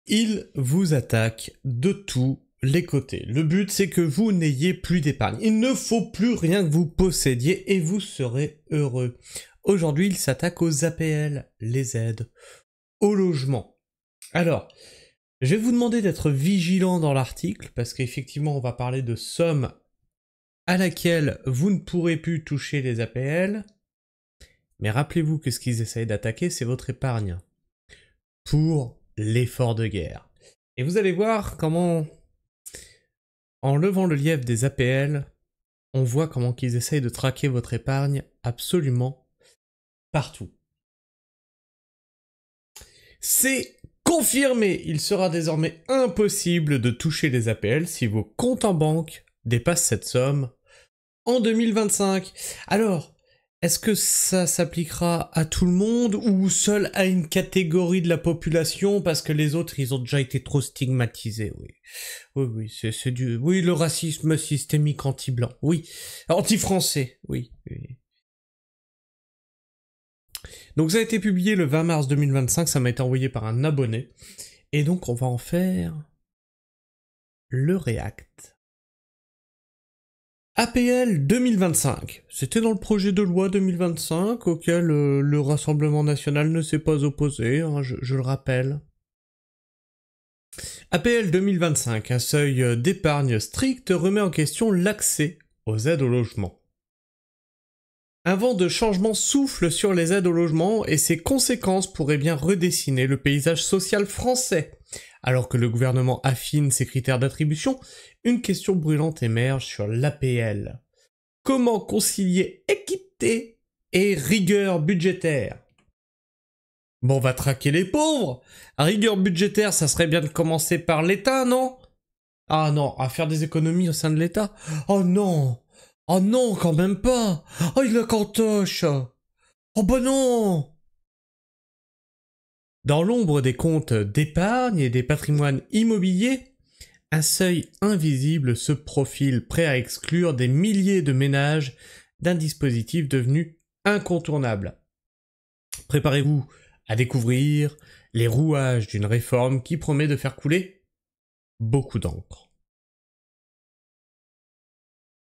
Il vous attaque de tous les côtés. Le but, c'est que vous n'ayez plus d'épargne. Il ne faut plus rien que vous possédiez et vous serez heureux. Aujourd'hui, il s'attaque aux APL, les aides au logement. Alors, je vais vous demander d'être vigilant dans l'article parce qu'effectivement, on va parler de sommes à laquelle vous ne pourrez plus toucher les APL. Mais rappelez-vous que ce qu'ils essayent d'attaquer, c'est votre épargne pour l'effort de guerre. Et vous allez voir comment, en levant le lièvre des APL, on voit comment qu'ils essayent de traquer votre épargne absolument partout. C'est confirmé, il sera désormais impossible de toucher les APL si vos comptes en banque dépassent cette somme en 2025. Alors, est-ce que ça s'appliquera à tout le monde ou seul à une catégorie de la population parce que les autres, ils ont déjà été trop stigmatisés, oui. Oui, c'est du... Oui, le racisme systémique anti-blanc, oui. Anti-français, oui. Donc ça a été publié le 20 mars 2025, ça m'a été envoyé par un abonné. Et donc on va en faire le React. APL 2025, c'était dans le projet de loi 2025 auquel le Rassemblement National ne s'est pas opposé, hein, je le rappelle. APL 2025, un seuil d'épargne strict remet en question l'accès aux aides au logement. Un vent de changement souffle sur les aides au logement et ses conséquences pourraient bien redessiner le paysage social français. Alors que le gouvernement affine ses critères d'attribution, une question brûlante émerge sur l'APL. Comment concilier équité et rigueur budgétaire? Bon, on va traquer les pauvres. Rigueur budgétaire, ça serait bien de commencer par l'État, non? Ah non, à faire des économies au sein de l'État? Oh non! Oh non, quand même pas! Oh, il la cantoche! Oh bah non! Dans l'ombre des comptes d'épargne et des patrimoines immobiliers, un seuil invisible se profile prêt à exclure des milliers de ménages d'un dispositif devenu incontournable. Préparez-vous à découvrir les rouages d'une réforme qui promet de faire couler beaucoup d'encre.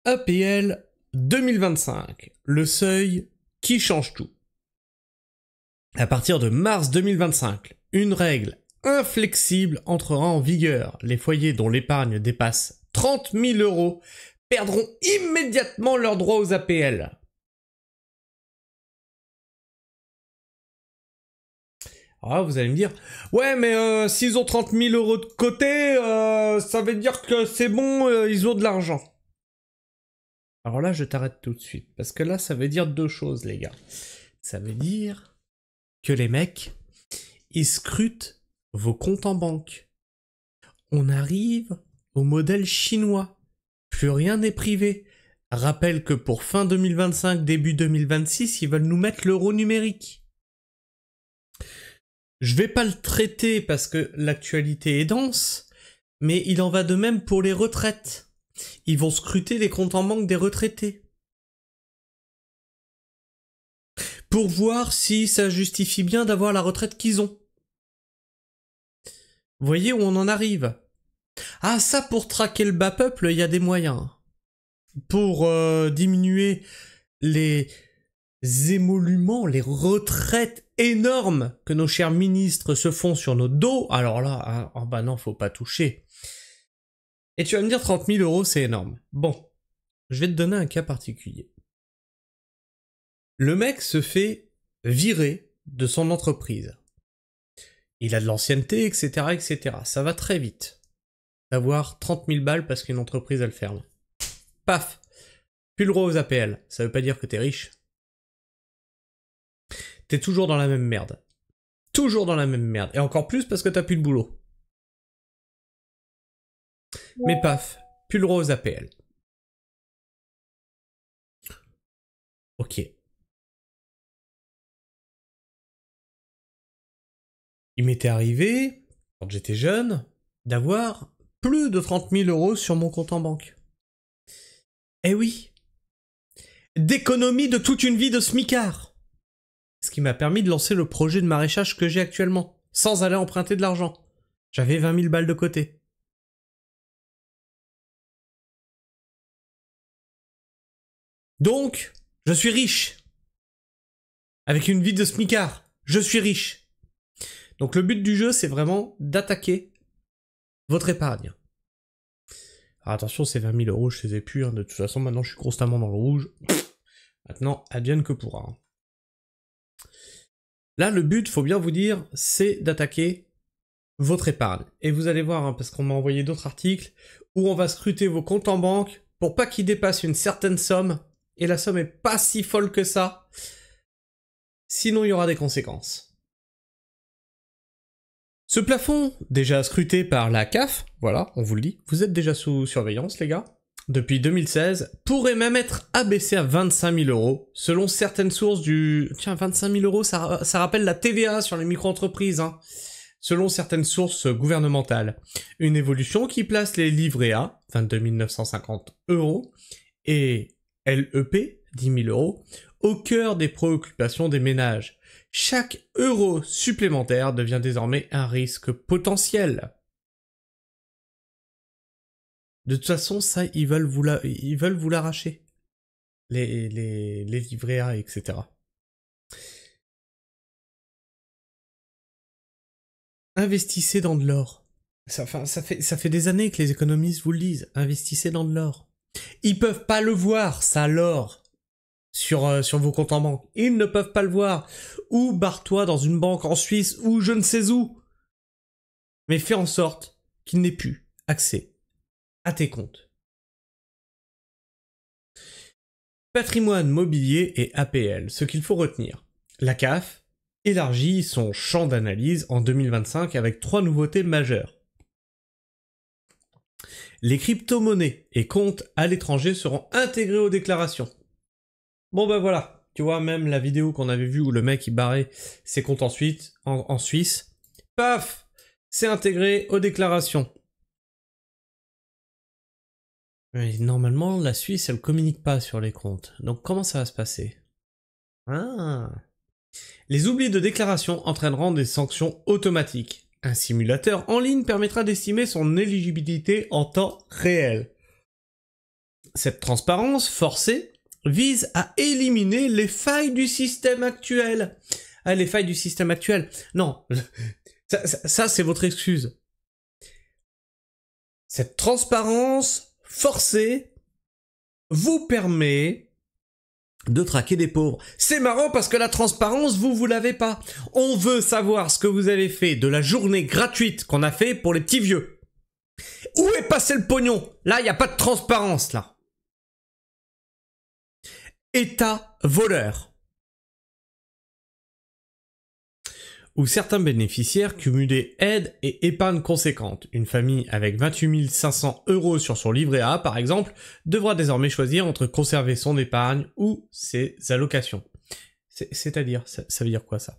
APL 2025, le seuil qui change tout. À partir de mars 2025, une règle inflexible entrera en vigueur. Les foyers dont l'épargne dépasse 30 000 € perdront immédiatement leur droit aux APL. Ah, vous allez me dire, ouais, mais s'ils ont 30 000 € de côté, ça veut dire que c'est bon, ils ont de l'argent. Alors là, je t'arrête tout de suite, parce que là, ça veut dire deux choses, les gars. Ça veut dire que les mecs, ils scrutent vos comptes en banque. On arrive au modèle chinois. Plus rien n'est privé. Rappelle que pour fin 2025, début 2026, ils veulent nous mettre l'euro numérique. Je vais pas le traiter parce que l'actualité est dense, mais il en va de même pour les retraites. Ils vont scruter les comptes en banque des retraités. Pour voir si ça justifie bien d'avoir la retraite qu'ils ont. Vous voyez où on en arrive? Ah, ça, pour traquer le bas peuple, il y a des moyens. Pour diminuer les émoluments, les retraites énormes que nos chers ministres se font sur nos dos, alors là, hein, oh bah non, faut pas toucher. Et tu vas me dire 30 000 € c'est énorme. Bon, je vais te donner un cas particulier. Le mec se fait virer de son entreprise. Il a de l'ancienneté, etc., etc. Ça va très vite d'avoir 30 000 balles parce qu'une entreprise, elle ferme. Paf! Plus le droit aux APL. Ça veut pas dire que t'es riche. T'es toujours dans la même merde. Toujours dans la même merde. Et encore plus parce que t'as plus de boulot. Mais paf, plus le droit aux APL. Ok. Il m'était arrivé, quand j'étais jeune, d'avoir plus de 30 000 € sur mon compte en banque. Eh oui. D'économie de toute une vie de smicard. Ce qui m'a permis de lancer le projet de maraîchage que j'ai actuellement, sans aller emprunter de l'argent. J'avais 20 000 balles de côté. Donc, je suis riche. Avec une vie de smicard, je suis riche. Donc le but du jeu, c'est vraiment d'attaquer votre épargne. Alors attention, c'est 20 000 euros, je les ai plus. Hein. De toute façon, maintenant, je suis constamment dans le rouge. Maintenant, advienne que pourra. Hein. Là, le but, faut bien vous dire, c'est d'attaquer votre épargne. Et vous allez voir, hein, parce qu'on m'a envoyé d'autres articles, où on va scruter vos comptes en banque pour pas qu'ils dépassent une certaine somme. Et la somme est pas si folle que ça. Sinon, il y aura des conséquences. Ce plafond, déjà scruté par la CAF, voilà, on vous le dit, vous êtes déjà sous surveillance, les gars, depuis 2016, pourrait même être abaissé à 25 000 euros, selon certaines sources du... Tiens, 25 000 euros, ça rappelle la TVA sur les micro-entreprises, hein, selon certaines sources gouvernementales. Une évolution qui place les livrets A, 22 950 euros, et LEP, 10 000 euros, au cœur des préoccupations des ménages. Chaque euro supplémentaire devient désormais un risque potentiel. De toute façon, ça, ils veulent vous l'arracher. Les livrets A, etc. Investissez dans de l'or. Ça fait des années que les économistes vous le disent. Investissez dans de l'or. Ils peuvent pas le voir, ça, l'or. Sur vos comptes en banque. Ils ne peuvent pas le voir. Ou barre-toi dans une banque en Suisse ou je ne sais où. Mais fais en sorte qu'il n'ait plus accès à tes comptes. Patrimoine mobilier et APL. Ce qu'il faut retenir. La CAF élargit son champ d'analyse en 2025 avec 3 nouveautés majeures. Les crypto-monnaies et comptes à l'étranger seront intégrés aux déclarations. Bon ben voilà, tu vois, même la vidéo qu'on avait vue où le mec il barrait ses comptes en Suisse, paf, c'est intégré aux déclarations. Mais normalement, la Suisse, elle communique pas sur les comptes. Donc comment ça va se passer? Ah. Les oublis de déclaration entraîneront des sanctions automatiques. Un simulateur en ligne permettra d'estimer son éligibilité en temps réel. Cette transparence forcée vise à éliminer les failles du système actuel. Ah, les failles du système actuel. Non, ça c'est votre excuse. Cette transparence forcée vous permet de traquer des pauvres. C'est marrant parce que la transparence, vous l'avez pas. On veut savoir ce que vous avez fait de la journée gratuite qu'on a fait pour les petits vieux. Où est passé le pognon? Là, il n'y a pas de transparence, là. État voleur. Où certains bénéficiaires cumulaient aides et épargne conséquentes. Une famille avec 28 500 euros sur son livret A, par exemple, devra désormais choisir entre conserver son épargne ou ses allocations. C'est-à-dire, ça veut dire quoi ça?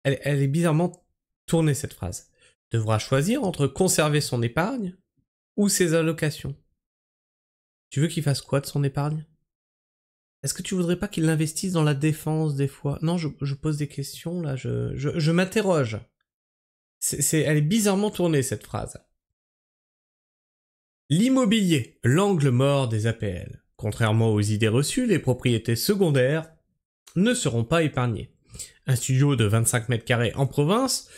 Elle est bizarrement tournée cette phrase. Devra choisir entre conserver son épargne ou ses allocations. Tu veux qu'il fasse quoi de son épargne? Est-ce que tu voudrais pas qu'il l'investisse dans la défense des fois? Non, je pose des questions là, je m'interroge. Elle est bizarrement tournée cette phrase. L'immobilier, l'angle mort des APL. Contrairement aux idées reçues, les propriétés secondaires ne seront pas épargnées. Un studio de 25 mètres carrés en province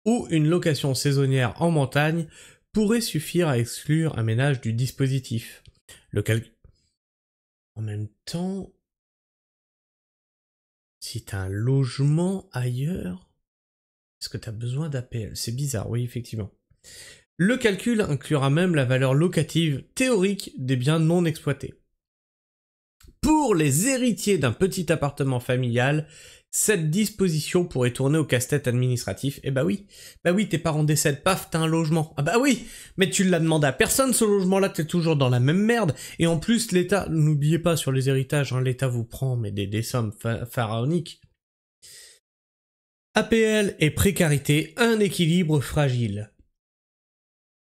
ou une location saisonnière en montagne pourrait suffire à exclure un ménage du dispositif. En même temps, si t'as un logement ailleurs, est-ce que t'as besoin d'APL? C'est bizarre, oui, effectivement. Le calcul inclura même la valeur locative théorique des biens non exploités. Pour les héritiers d'un petit appartement familial, cette disposition pourrait tourner au casse-tête administratif. Eh bah oui, tes parents décèdent, paf, t'as un logement. Ah bah oui, mais tu l'as demandé à personne ce logement-là, t'es toujours dans la même merde. Et en plus, l'État, n'oubliez pas sur les héritages, hein, l'État vous prend mais des sommes pharaoniques. APL et précarité, un équilibre fragile.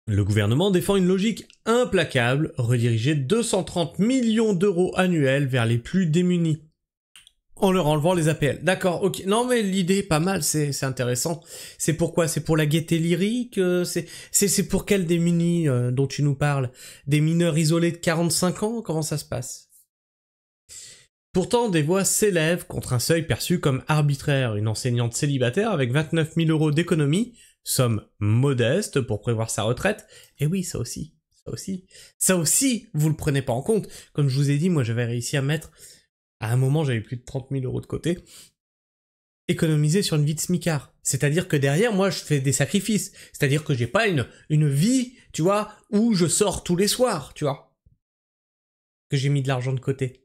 Le gouvernement défend une logique implacable, rediriger 230 millions d'euros annuels vers les plus démunis. En leur enlevant les APL. D'accord, ok. Non mais l'idée est pas mal, c'est intéressant. C'est pourquoi? C'est pour la gaieté lyrique? C'est pour quel démunis dont tu nous parles? Des mineurs isolés de 45 ans? Comment ça se passe? Pourtant, des voix s'élèvent contre un seuil perçu comme arbitraire. Une enseignante célibataire avec 29 000 € d'économie, somme modeste pour prévoir sa retraite. Et oui, ça aussi, vous le prenez pas en compte. Comme je vous ai dit, moi j'avais réussi à mettre, à un moment j'avais plus de 30 000 € de côté, économiser sur une vie de smicard. C'est-à-dire que derrière, moi je fais des sacrifices. C'est-à-dire que j'ai pas une vie, tu vois, où je sors tous les soirs, tu vois. Que j'ai mis de l'argent de côté.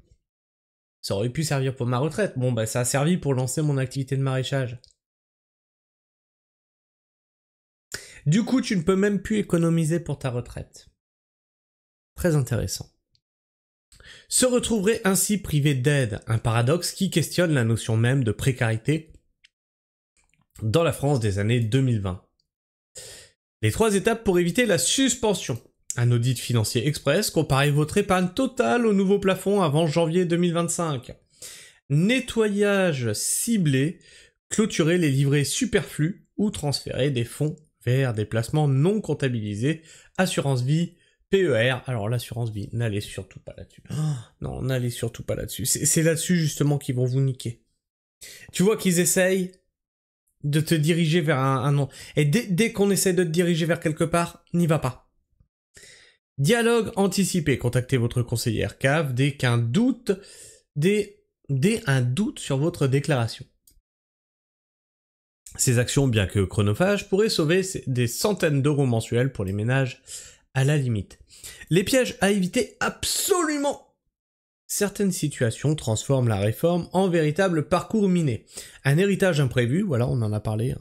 Ça aurait pu servir pour ma retraite. Bon, bah ça a servi pour lancer mon activité de maraîchage. Du coup, tu ne peux même plus économiser pour ta retraite. Très intéressant. Se retrouverait ainsi privé d'aide, un paradoxe qui questionne la notion même de précarité dans la France des années 2020. Les 3 étapes pour éviter la suspension. Un audit financier express, comparer votre épargne totale au nouveau plafond avant janvier 2025. Nettoyage ciblé, clôturer les livrets superflus ou transférer des fonds vers des placements non comptabilisés, assurance vie, PER. Alors l'assurance vie, n'allez surtout pas là-dessus. Oh, non, n'allez surtout pas là-dessus. C'est là-dessus justement qu'ils vont vous niquer. Tu vois qu'ils essayent de te diriger vers un nom. Et dès qu'on essaie de te diriger vers quelque part, n'y va pas. Dialogue anticipé. Contactez votre conseillère CAF dès un doute sur votre déclaration. Ces actions, bien que chronophages, pourraient sauver des centaines d'euros mensuels pour les ménages à la limite. Les pièges à éviter absolument. Certaines situations transforment la réforme en véritable parcours miné. Un héritage imprévu, voilà, on en a parlé,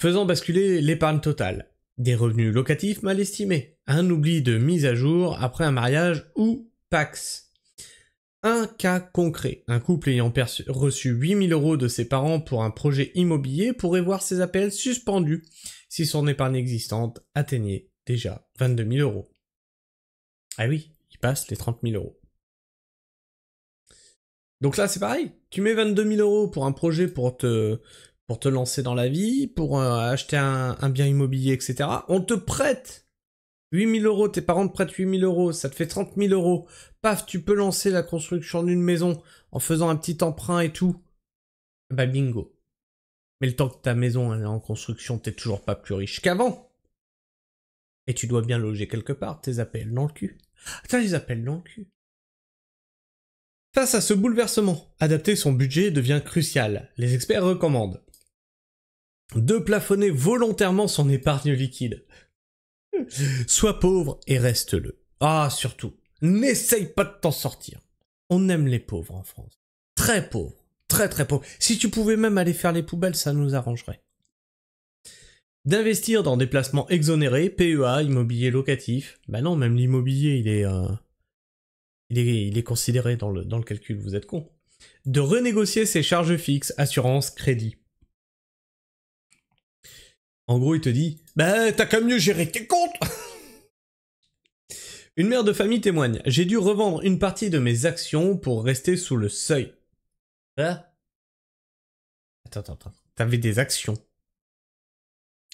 faisant basculer l'épargne totale. Des revenus locatifs mal estimés, un oubli de mise à jour après un mariage ou Pax. Un cas concret, un couple ayant reçu 8 000 € de ses parents pour un projet immobilier pourrait voir ses APL suspendus si son épargne existante atteignait déjà 22 000 €. Ah oui, il passe les 30 000 €. Donc là c'est pareil, tu mets 22 000 € pour un projet pour te lancer dans la vie, pour acheter un bien immobilier, etc. On te prête 8 000 €, tes parents te prêtent 8 000 €, ça te fait 30 000 €. Paf, tu peux lancer la construction d'une maison en faisant un petit emprunt et tout. Bah bingo. Mais le temps que ta maison est en construction, t'es toujours pas plus riche qu'avant. Et tu dois bien loger quelque part, tes APL dans le cul. T'as les APL dans le cul. Face à ce bouleversement, adapter son budget devient crucial. Les experts recommandent de plafonner volontairement son épargne liquide. Sois pauvre et reste-le. Ah, surtout, n'essaye pas de t'en sortir. On aime les pauvres en France. Très pauvres. Très très pauvres. Si tu pouvais même aller faire les poubelles, ça nous arrangerait. D'investir dans des placements exonérés, PEA, immobilier locatif. Bah non, même l'immobilier, il est considéré dans le calcul, vous êtes con. De renégocier ses charges fixes, assurance, crédit. En gros, il te dit, bah t'as qu'à mieux gérer tes comptes. Une mère de famille témoigne, j'ai dû revendre une partie de mes actions pour rester sous le seuil. Ah. Attends. T'avais des actions.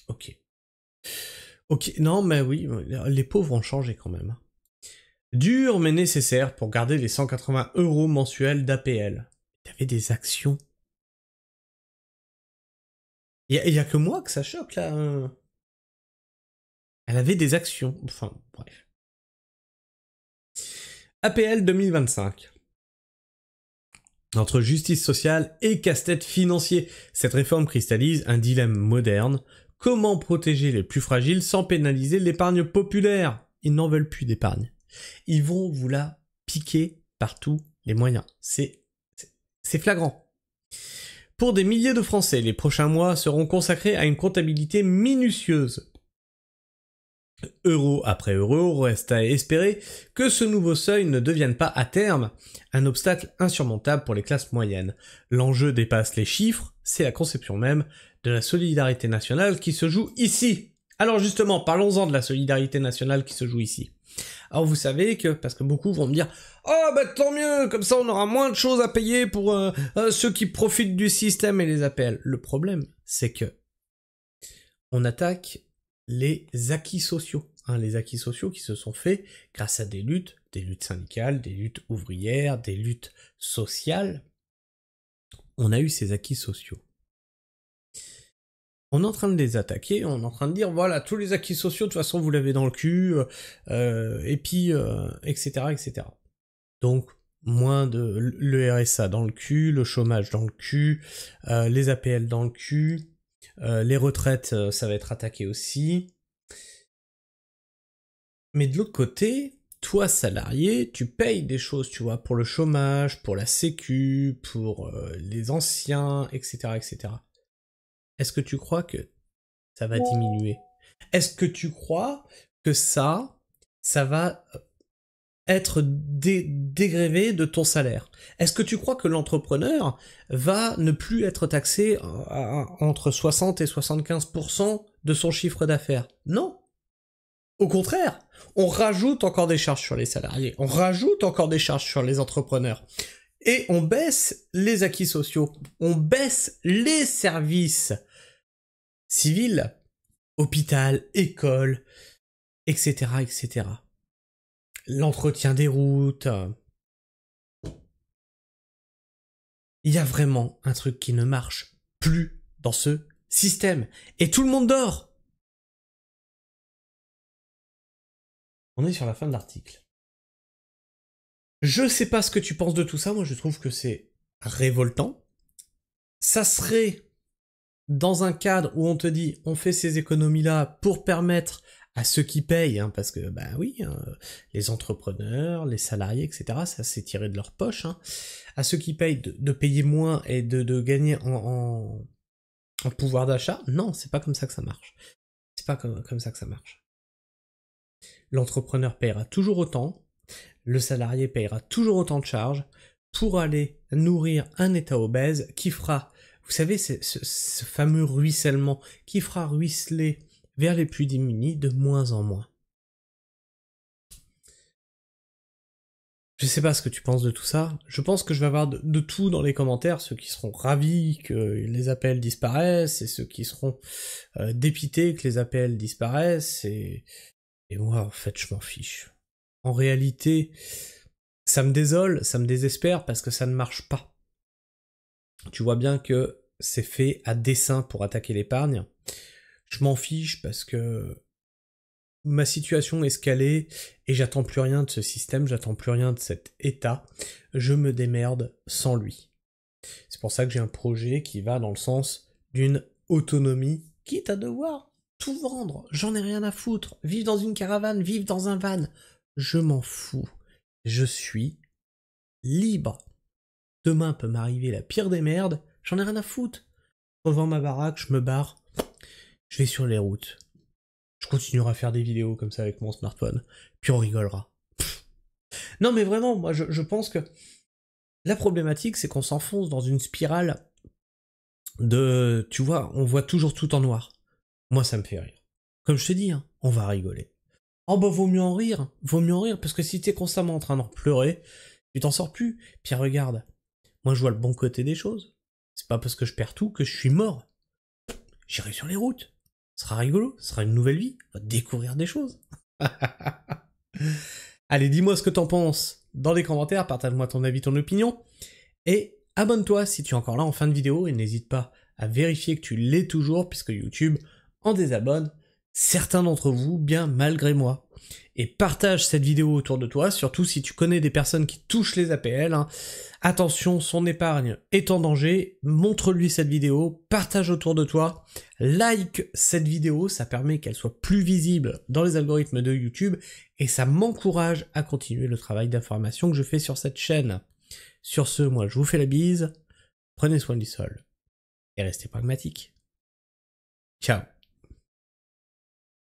Ok. Ok, non, mais oui, les pauvres ont changé quand même. Dur mais nécessaire pour garder les 180 € mensuels d'APL. T'avais des actions. Il y a que moi que ça choque là. Elle avait des actions. Enfin, bref. APL 2025. Entre justice sociale et casse-tête financier, cette réforme cristallise un dilemme moderne. Comment protéger les plus fragiles sans pénaliser l'épargne populaire? Ils n'en veulent plus d'épargne. Ils vont vous la piquer par tous les moyens. C'est flagrant. Pour des milliers de Français, les prochains mois seront consacrés à une comptabilité minutieuse. Euro après euro, reste à espérer que ce nouveau seuil ne devienne pas à terme un obstacle insurmontable pour les classes moyennes. L'enjeu dépasse les chiffres, c'est la conception même de la solidarité nationale qui se joue ici. Alors justement, parlons-en de la solidarité nationale qui se joue ici. Alors vous savez que, parce que beaucoup vont me dire « Oh bah tant mieux, comme ça on aura moins de choses à payer pour ceux qui profitent du système et les APL. » Le problème, c'est que on attaque les acquis sociaux. Les acquis sociaux qui se sont faits grâce à des luttes syndicales, des luttes ouvrières, des luttes sociales. On a eu ces acquis sociaux. On est en train de les attaquer, on est en train de dire, voilà, tous les acquis sociaux, de toute façon, vous l'avez dans le cul, et puis, etc., etc. Donc, moins de le RSA dans le cul, le chômage dans le cul, les APL dans le cul, les retraites, ça va être attaqué aussi. Mais de l'autre côté, toi, salarié, tu payes des choses, tu vois, pour le chômage, pour la sécu, pour les anciens, etc., etc. Est-ce que tu crois que ça va diminuer? Est-ce que tu crois que ça va être dégrévé de ton salaire? Est-ce que tu crois que l'entrepreneur va ne plus être taxé entre 60 et 75% de son chiffre d'affaires? Non. Au contraire, on rajoute encore des charges sur les salariés, on rajoute encore des charges sur les entrepreneurs. Et on baisse les acquis sociaux, on baisse les services civils, hôpital, école, etc., etc. L'entretien des routes. Il y a vraiment un truc qui ne marche plus dans ce système. Et tout le monde dort. On est sur la fin de l'article. Je sais pas ce que tu penses de tout ça, moi je trouve que c'est révoltant. Ça serait dans un cadre où on te dit on fait ces économies-là pour permettre à ceux qui payent, parce que bah oui, les entrepreneurs, les salariés, etc., ça c'est tiré de leur poche, à ceux qui payent de payer moins et de gagner en pouvoir d'achat. Non, c'est pas comme ça que ça marche. C'est pas comme ça que ça marche. L'entrepreneur paiera toujours autant, le salarié paiera toujours autant de charges pour aller nourrir un état obèse qui fera, vous savez, ce fameux ruissellement qui fera ruisseler vers les plus démunis de moins en moins. Je sais pas ce que tu penses de tout ça, je pense que je vais avoir de tout dans les commentaires, ceux qui seront ravis que les APL disparaissent, et ceux qui seront dépités que les APL disparaissent, et moi en fait je m'en fiche. En réalité, ça me désole, ça me désespère parce que ça ne marche pas. Tu vois bien que c'est fait à dessein pour attaquer l'épargne. Je m'en fiche parce que ma situation est escalée et j'attends plus rien de ce système, j'attends plus rien de cet état. Je me démerde sans lui. C'est pour ça que j'ai un projet qui va dans le sens d'une autonomie, quitte à devoir tout vendre. J'en ai rien à foutre. Vivre dans une caravane, vivre dans un van. Je m'en fous. Je suis libre. Demain peut m'arriver la pire des merdes, j'en ai rien à foutre. Je revends ma baraque, je me barre, je vais sur les routes. Je continuerai à faire des vidéos comme ça avec mon smartphone, puis on rigolera. Non mais vraiment, moi je pense que la problématique c'est qu'on s'enfonce dans une spirale de... Tu vois, on voit toujours tout en noir. Moi ça me fait rire. Comme je te dis, on va rigoler. Oh bah vaut mieux en rire, parce que si t'es constamment en train d'en pleurer, tu t'en sors plus. Puis regarde, moi je vois le bon côté des choses. C'est pas parce que je perds tout que je suis mort. J'irai sur les routes. Ce sera rigolo, ce sera une nouvelle vie. On va découvrir des choses. Allez, dis-moi ce que t'en penses dans les commentaires, partage-moi ton avis, ton opinion. Et abonne-toi si tu es encore là en fin de vidéo et n'hésite pas à vérifier que tu l'es toujours puisque YouTube en désabonne certains d'entre vous bien malgré moi. Et partage cette vidéo autour de toi, surtout si tu connais des personnes qui touchent les APL. Attention, son épargne est en danger, montre-lui cette vidéo, partage autour de toi, like cette vidéo, ça permet qu'elle soit plus visible dans les algorithmes de YouTube, et ça m'encourage à continuer le travail d'information que je fais sur cette chaîne. Sur ce, moi je vous fais la bise, prenez soin du sol, et restez pragmatique. Ciao.